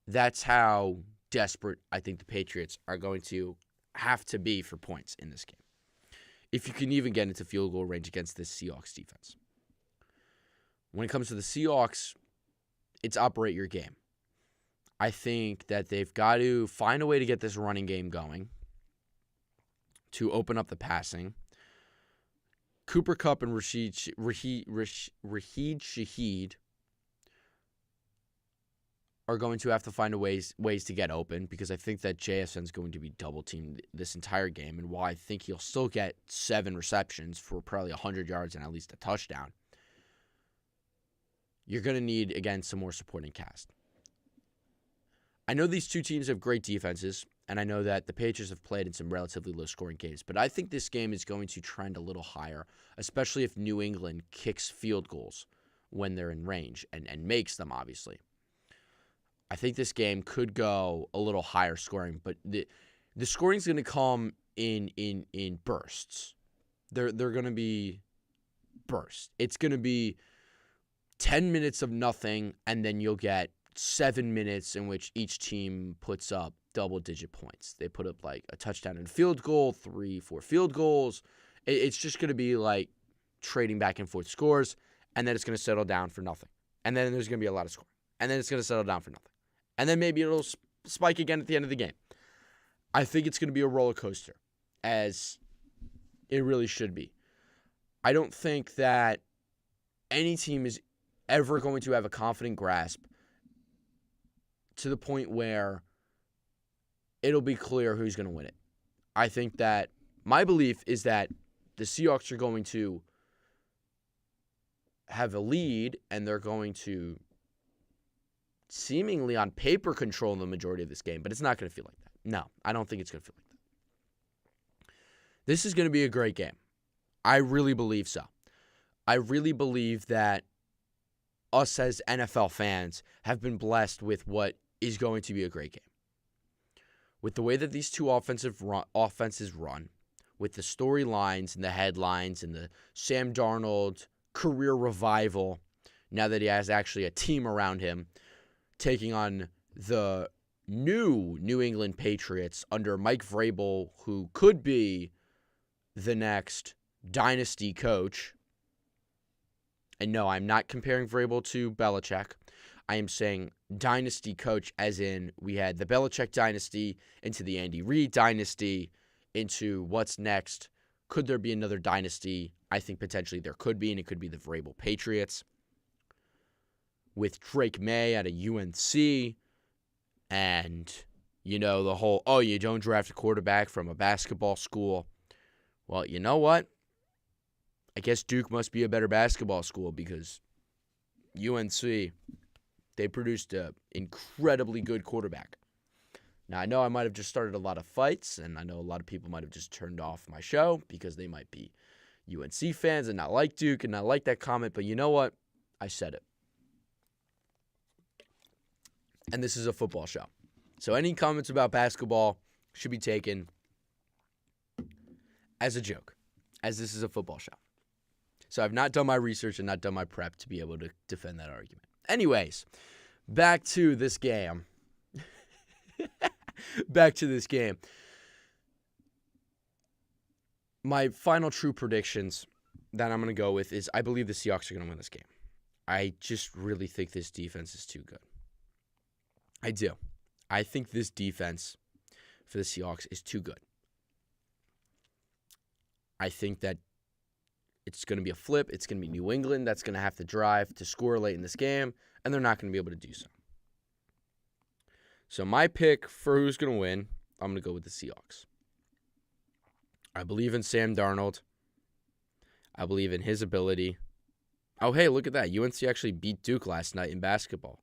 That's how desperate I think the Patriots are going to have to be for points in this game. If you can even get into field goal range against this Seahawks defense. When it comes to the Seahawks, it's operate your game. I think that they've got to find a way to get this running game going, to open up the passing, Cooper Kupp and Raheed Shaheed are going to have to find ways to get open, because I think that JSN is going to be double teamed this entire game. And while I think he'll still get 7 receptions for probably 100 yards and at least a touchdown, you're going to need, again, some more supporting cast. I know these two teams have great defenses, and I know that the Patriots have played in some relatively low-scoring games, but I think this game is going to trend a little higher, especially if New England kicks field goals when they're in range and makes them, obviously. I think this game could go a little higher scoring, but the scoring is going to come in bursts. They're going to be bursts. It's going to be 10 minutes of nothing, and then you'll get 7 minutes in which each team puts up double-digit points. They put up like a touchdown and field goal, 3-4 field goals. It's just going to be like trading back and forth scores, and then it's going to settle down for nothing. And then there's going to be a lot of scoring. And then it's going to settle down for nothing. And then maybe it'll spike again at the end of the game. I think it's going to be a roller coaster, as it really should be. I don't think that any team is ever going to have a confident grasp to the point where it'll be clear who's going to win it. I think that my belief is that the Seahawks are going to have a lead, and they're going to seemingly on paper control the majority of this game, but it's not going to feel like that. No, I don't think it's going to feel like that. This is going to be a great game. I really believe so. I really believe that us as NFL fans have been blessed with what is going to be a great game. With the way that these two offenses run, with the storylines and the headlines and the Sam Darnold career revival, now that he has actually a team around him, taking on the new New England Patriots under Mike Vrabel, who could be the next dynasty coach. And no, I'm not comparing Vrabel to Belichick. I am saying dynasty coach as in we had the Belichick dynasty into the Andy Reid dynasty into what's next. Could there be another dynasty? I think potentially there could be, and it could be the Vrabel Patriots with Drake May at a UNC, and, you know, the whole, oh, you don't draft a quarterback from a basketball school. Well, you know what? I guess Duke must be a better basketball school, because UNC, they produced an incredibly good quarterback. Now, I know I might have just started a lot of fights, and I know a lot of people might have just turned off my show because they might be UNC fans and not like Duke and not like that comment, but you know what? I said it. And this is a football show. So any comments about basketball should be taken as a joke, as this is a football show. So I've not done my research and not done my prep to be able to defend that argument. Anyways, back to this game. My final true predictions that I'm going to go with is I believe the Seahawks are going to win this game. I just really think this defense is too good. I do. I think this defense for the Seahawks is too good. I think that it's going to be a flip. It's going to be New England that's going to have to drive to score late in this game, and they're not going to be able to do so. So my pick for who's going to win, I'm going to go with the Seahawks. I believe in Sam Darnold. I believe in his ability. Oh, hey, look at that. UNC actually beat Duke last night in basketball.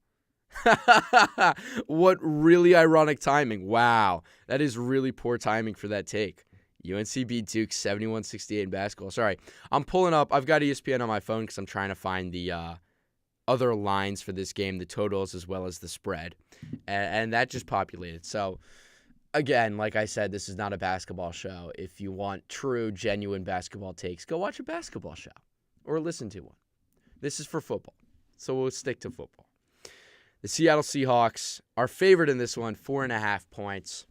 What really ironic timing. Wow. That is really poor timing for that take. UNC beat Duke 71-68 in basketball. Sorry. I'm pulling up. I've got ESPN on my phone because I'm trying to find the other lines for this game, the totals as well as the spread. And that just populated. So, again, like I said, this is not a basketball show. If you want true, genuine basketball takes, go watch a basketball show or listen to one. This is for football. So we'll stick to football. The Seattle Seahawks are favored in this one, 4.5 points.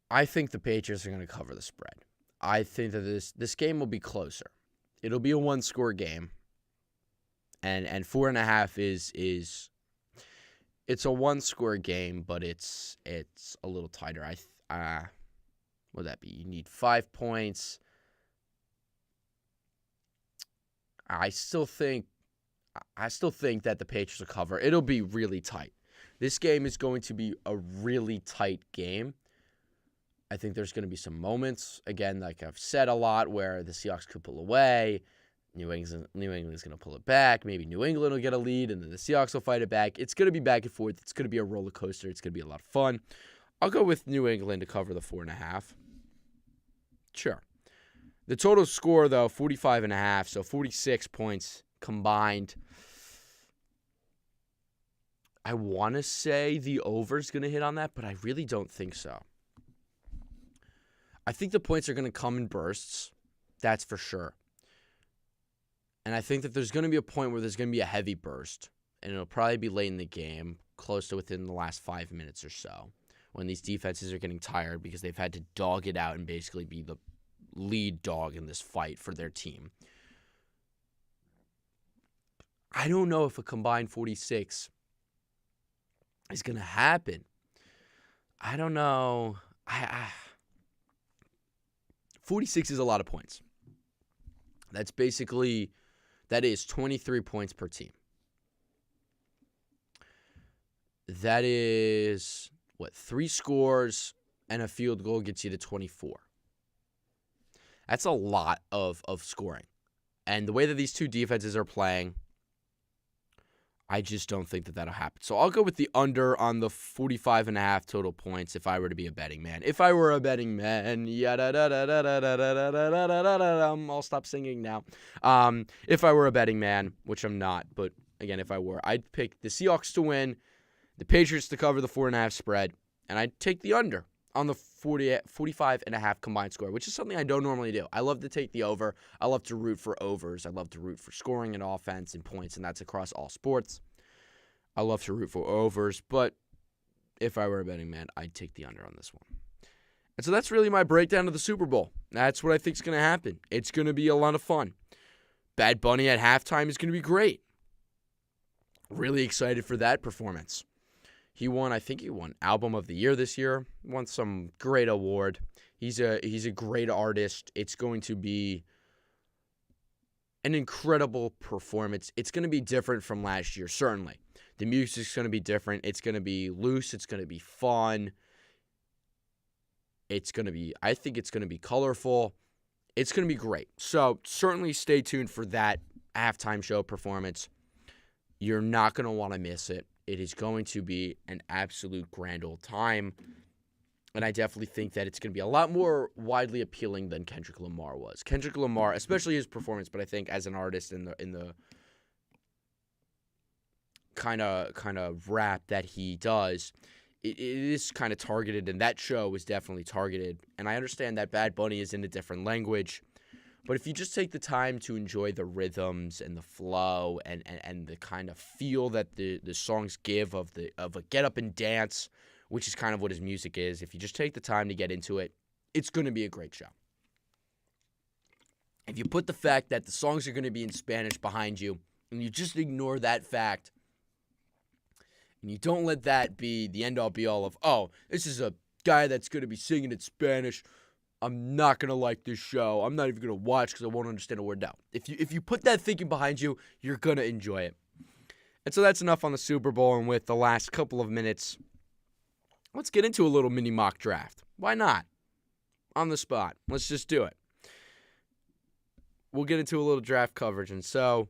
I think the Patriots are going to cover the spread. I think that this game will be closer. It'll be a one-score game. And 4.5 is it's a one-score game, but it's a little tighter. what would that be? You need 5 points. I still think that the Patriots will cover. It'll be really tight. This game is going to be a really tight game. I think there's going to be some moments, again, like I've said a lot, where the Seahawks could pull away. New England's going to pull it back. Maybe New England will get a lead, and then the Seahawks will fight it back. It's going to be back and forth. It's going to be a roller coaster. It's going to be a lot of fun. I'll go with New England to cover the 4.5. Sure. The total score, though, 45.5, so 46 points combined. I want to say the over's going to hit on that, but I really don't think so. I think the points are going to come in bursts. That's for sure. And I think that there's going to be a point where there's going to be a heavy burst, and it'll probably be late in the game, close to within the last 5 minutes or so, when these defenses are getting tired because they've had to dog it out and basically be the lead dog in this fight for their team. I don't know if a combined 46 is going to happen. I don't know. 46 is a lot of points. That is 23 points per team. That is, 3 scores and a field goal gets you to 24. That's a lot of scoring. And the way that these two defenses are playing, I just don't think that that'll happen. So I'll go with the under on the 45.5 total points if I were to be a betting man. If I were a betting man, I'll stop singing now. If I were a betting man, which I'm not, but again, if I were, I'd pick the Seahawks to win, the Patriots to cover the 4.5 spread, and I'd take the under on the 45.5 combined score, which is something I don't normally do. I love to take the over. I love to root for overs. I love to root for scoring and offense and points, and that's across all sports. I love to root for overs, but if I were a betting man, I'd take the under on this one. And so that's really my breakdown of the Super Bowl. That's what I think is going to happen. It's going to be a lot of fun. Bad Bunny at halftime is going to be great. Really excited for that performance. He won Album of the Year this year. Won some great award. He's a great artist. It's going to be an incredible performance. It's going to be different from last year, certainly. The music's going to be different. It's going to be loose. It's going to be fun. I think it's going to be colorful. It's going to be great. So certainly stay tuned for that halftime show performance. You're not going to want to miss it. It is going to be an absolute grand old time. And I definitely think that it's going to be a lot more widely appealing than Kendrick Lamar was. Kendrick Lamar, especially his performance, but I think as an artist in the kind of rap that he does, it is kind of targeted, and that show was definitely targeted. And I understand that Bad Bunny is in a different language, but if you just take the time to enjoy the rhythms and the flow and the kind of feel that the songs give of a get up and dance, which is kind of what his music is, if you just take the time to get into it, it's going to be a great show. If you put the fact that the songs are going to be in Spanish behind you, and you just ignore that fact, and you don't let that be the end-all be-all of, oh, this is a guy that's going to be singing in Spanish, I'm not going to like this show. I'm not even going to watch because I won't understand a word now. If you put that thinking behind you, you're going to enjoy it. And so that's enough on the Super Bowl. And with the last couple of minutes, let's get into a little mini mock draft. Why not? On the spot. Let's just do it. We'll get into a little draft coverage. And so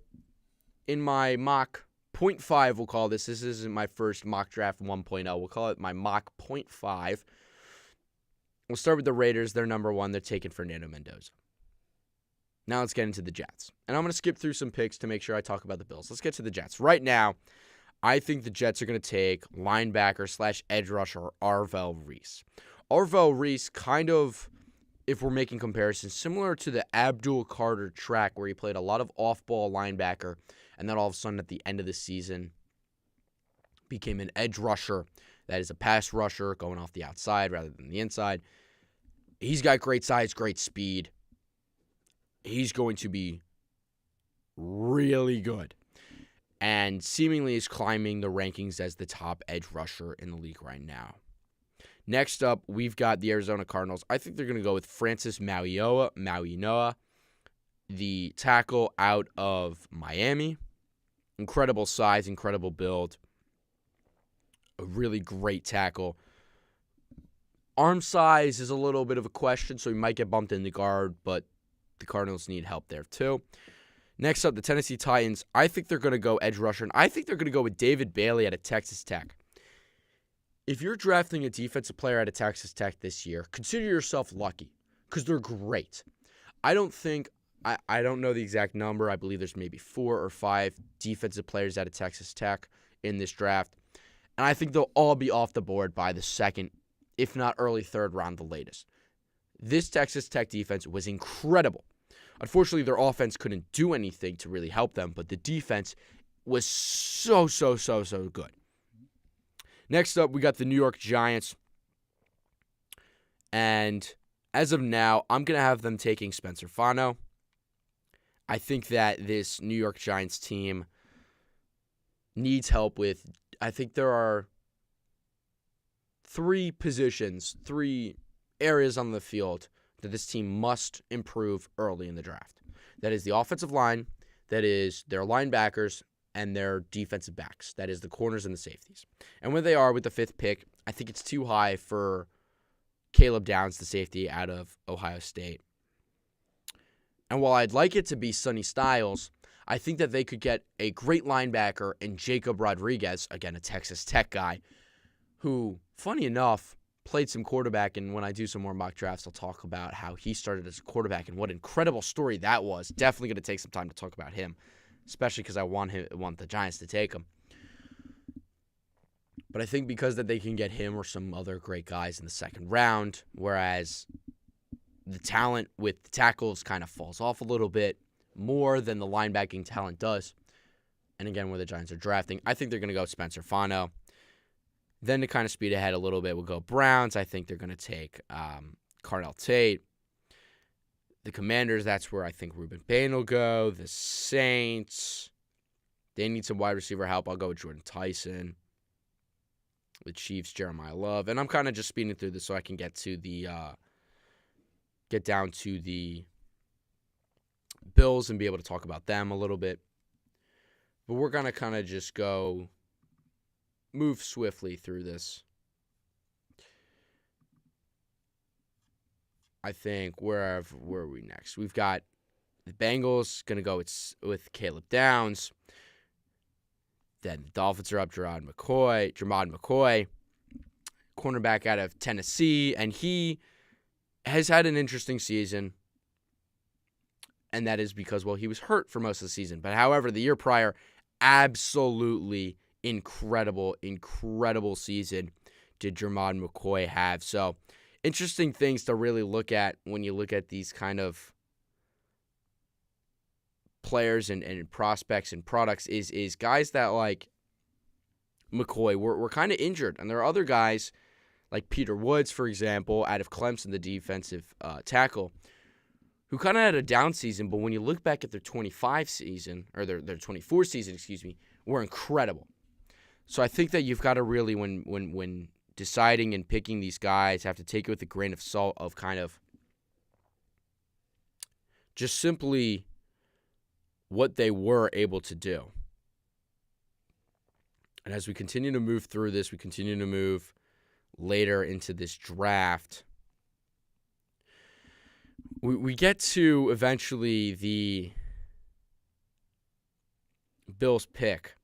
in my mock 0.5, we'll call this. This isn't my first mock draft 1.0. We'll call it my mock 0.5. We'll start with the Raiders. They're number 1. They're taking Fernando Mendoza. Now let's get into the Jets. And I'm going to skip through some picks to make sure I talk about the Bills. Let's get to the Jets. Right now, I think the Jets are going to take linebacker / edge rusher Arvell Reese. Arvell Reese kind of, if we're making comparisons, similar to the Abdul Carter track where he played a lot of off-ball linebacker and then all of a sudden at the end of the season became an edge rusher. That is a pass rusher going off the outside rather than the inside. He's got great size, great speed. He's going to be really good. And seemingly is climbing the rankings as the top edge rusher in the league right now. Next up, we've got the Arizona Cardinals. I think they're going to go with Francis Mauigoa, the tackle out of Miami. Incredible size, incredible build. A really great tackle. Arm size is a little bit of a question, so he might get bumped in the guard, but the Cardinals need help there too. Next up, the Tennessee Titans. I think they're going to go edge rusher, and I think they're going to go with David Bailey out of Texas Tech. If you're drafting a defensive player out of Texas Tech this year, consider yourself lucky because they're great. I don't know the exact number. I believe there's maybe 4 or 5 defensive players out of Texas Tech in this draft. And I think they'll all be off the board by the second, if not early third round, the latest. This Texas Tech defense was incredible. Unfortunately, their offense couldn't do anything to really help them, but the defense was so good. Next up, we got the New York Giants. And as of now, I'm going to have them taking Spencer Fano. I think that this New York Giants team needs help with, I think there are 3 positions, 3 areas on the field that this team must improve early in the draft. That is the offensive line, that is their linebackers, and their defensive backs. That is the corners and the safeties. And where they are with the 5th pick, I think it's too high for Caleb Downs, the safety out of Ohio State. And while I'd like it to be Sonny Styles, I think that they could get a great linebacker in Jacob Rodriguez, again, a Texas Tech guy, who, funny enough, played some quarterback, and when I do some more mock drafts, I'll talk about how he started as a quarterback and what an incredible story that was. Definitely going to take some time to talk about him, especially because I want the Giants to take him. But I think because that they can get him or some other great guys in the second round, whereas the talent with the tackles kind of falls off a little bit more than the linebacking talent does. And again, where the Giants are drafting, I think they're going to go Spencer Fano. Then to kind of speed ahead a little bit, we'll go Browns. I think they're going to take Cardell Tate. The Commanders, that's where I think Ruben Payne will go. The Saints, they need some wide receiver help. I'll go with Jordan Tyson. The Chiefs, Jeremiah Love. And I'm kind of just speeding through this so I can get down to the Bills and be able to talk about them a little bit. But we're going to kind of just move swiftly through this. I think where are we next? We've got the Bengals going to go with Caleb Downs. Then the Dolphins are up Jermod McCoy, cornerback out of Tennessee, and he has had an interesting season. And that is because, well, he was hurt for most of the season. But however, the year prior, absolutely incredible season did Jermod McCoy have. So interesting things to really look at when you look at these kind of players and prospects and products is guys that like McCoy were kind of injured. And there are other guys like Peter Woods, for example, out of Clemson, the defensive tackle, who kind of had a down season. But when you look back at their 25 season, or their 24 season, were incredible. So I think that you've got to really, when deciding and picking these guys, have to take it with a grain of salt of kind of just simply what they were able to do. And as we continue to move through this, we continue to move later into this draft, we get to eventually the Bills pick.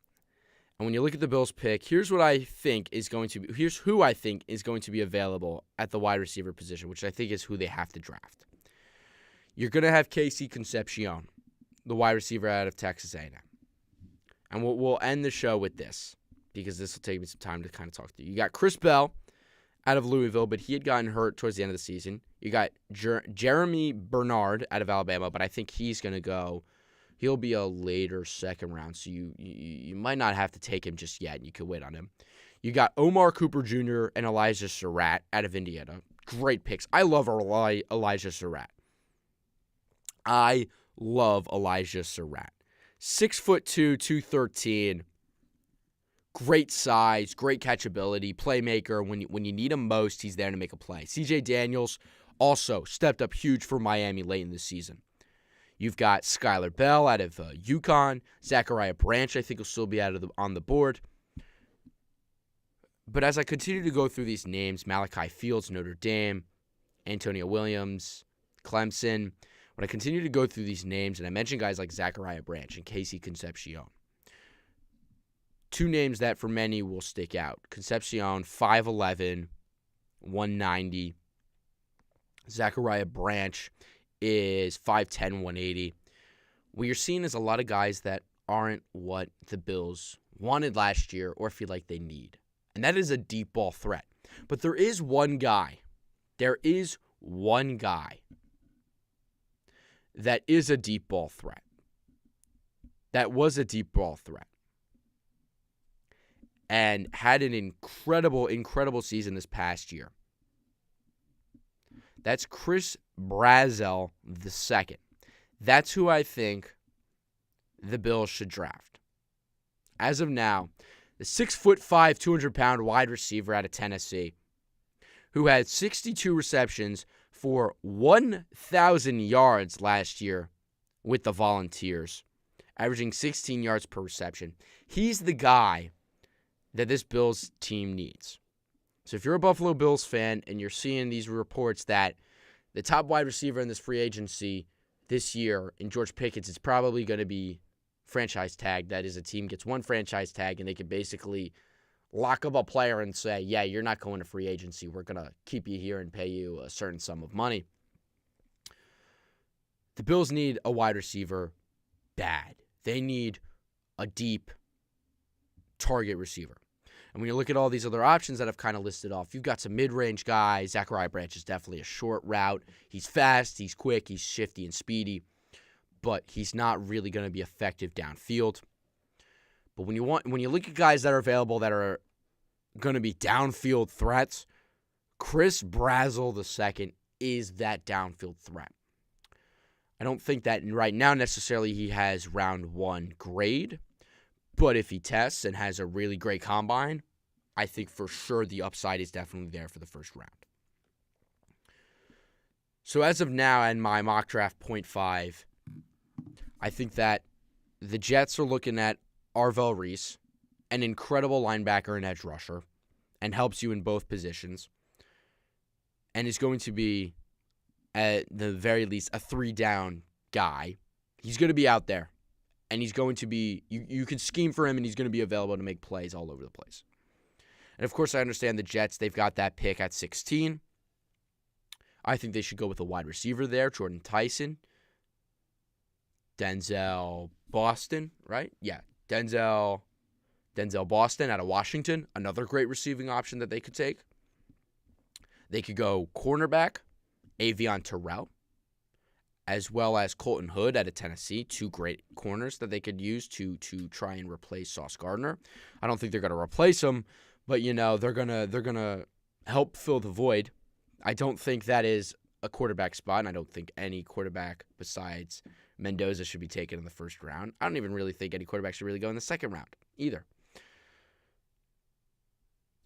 And when you look at the Bills pick, here's who I think is going to be available at the wide receiver position, which I think is who they have to draft. You're going to have Casey Concepcion, the wide receiver out of Texas A&M. And we'll end the show with this, because this will take me some time to kind of talk to you. You got Chris Bell out of Louisville, but he had gotten hurt towards the end of the season. You got Jeremy Bernard out of Alabama, but I think he's going to go. He'll be a later second round, so you might not have to take him just yet. You could wait on him. You got Omar Cooper Jr. and Elijah Surratt out of Indiana. Great picks. I love Elijah Surratt. 6'2", 213. Great size, great catchability, playmaker. When you need him most, he's there to make a play. C.J. Daniels also stepped up huge for Miami late in the season. You've got Skylar Bell out of UConn. Zachariah Branch, I think, will still be on the board. But as I continue to go through these names, Malachi Fields, Notre Dame, Antonio Williams, Clemson, when I continue to go through these names, and I mention guys like Zachariah Branch and Casey Concepcion, two names that for many will stick out. Concepcion, 5'11", 190. Zachariah Branch is 5'10", 180. What you're seeing is a lot of guys that aren't what the Bills wanted last year or feel like they need. And that is a deep ball threat. But there is one guy. There is one guy that is a deep ball threat. That was a deep ball threat. And had an incredible season this past year. That's Chris Brazzell II. That's who I think the Bills should draft. As of now, the 6'5", 200-pound wide receiver out of Tennessee, who had 62 receptions for 1,000 yards last year with the Volunteers, averaging 16 yards per reception. He's the guy that this Bills team needs. So if you're a Buffalo Bills fan and you're seeing these reports that the top wide receiver in this free agency this year in George Pickens is probably going to be franchise tag, that is, a team gets one franchise tag and they can basically lock up a player and say, yeah, you're not going to free agency. We're going to keep you here and pay you a certain sum of money. The Bills need a wide receiver bad. They need a deep target receiver. And when you look at all these other options that I've kind of listed off, you've got some mid-range guys. Zachariah Branch is definitely a short route. He's fast, he's quick, he's shifty and speedy, but he's not really going to be effective downfield. But when you look at guys that are available that are going to be downfield threats, Chris Brazzell II is that downfield threat. I don't think that right now necessarily he has round one grade, but if he tests and has a really great combine, I think for sure the upside is definitely there for the first round. So as of now, in my mock draft 0.5, I think that the Jets are looking at Arvell Reese, an incredible linebacker and edge rusher, and helps you in both positions, and is going to be, at the very least, a 3-down guy. He's going to be out there, and he's going to be, you can scheme for him, and he's going to be available to make plays all over the place. And, of course, I understand the Jets, they've got that pick at 16. I think they should go with a wide receiver there, Jordan Tyson. Denzel Boston, right? Yeah, Denzel Boston out of Washington, another great receiving option that they could take. They could go cornerback, Avion Terrell, as well as Colton Hood out of Tennessee, two great corners that they could use to try and replace Sauce Gardner. I don't think they're going to replace him, but they're gonna help fill the void. I don't think that is a quarterback spot, and I don't think any quarterback besides Mendoza should be taken in the first round. I don't even really think any quarterback should really go in the second round either.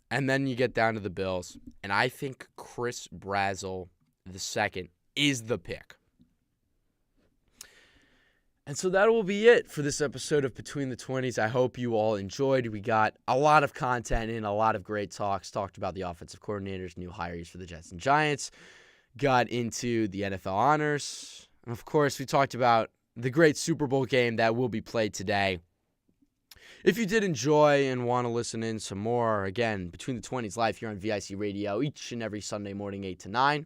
And then you get down to the Bills, and I think Chris Brazzell II is the pick. And so that will be it for this episode of Between the 20s. I hope you all enjoyed. We got a lot of content in, a lot of great talked about the offensive coordinators, new hires for the Jets and Giants, got into the NFL honors, and of course, we talked about the great Super Bowl game that will be played today. If you did enjoy and want to listen in some more, again, Between the 20s live here on VIC Radio each and every Sunday morning, 8 to 9.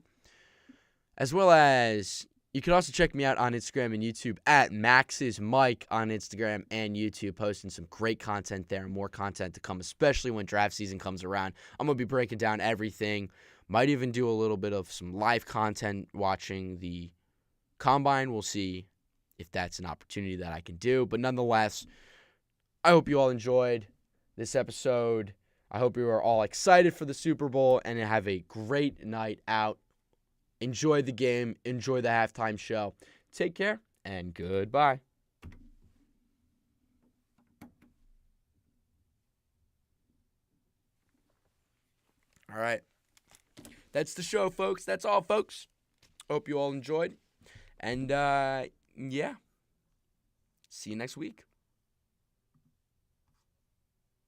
As well as, you can also check me out on Instagram and YouTube at Max's Mike on Instagram and YouTube, posting some great content there, more content to come, especially when draft season comes around. I'm going to be breaking down everything. Might even do a little bit of some live content watching the Combine. We'll see if that's an opportunity that I can do. But nonetheless, I hope you all enjoyed this episode. I hope you are all excited for the Super Bowl and have a great night out. Enjoy the game. Enjoy the halftime show. Take care and goodbye. All right. That's the show, folks. That's all, folks. Hope you all enjoyed. And, yeah. See you next week.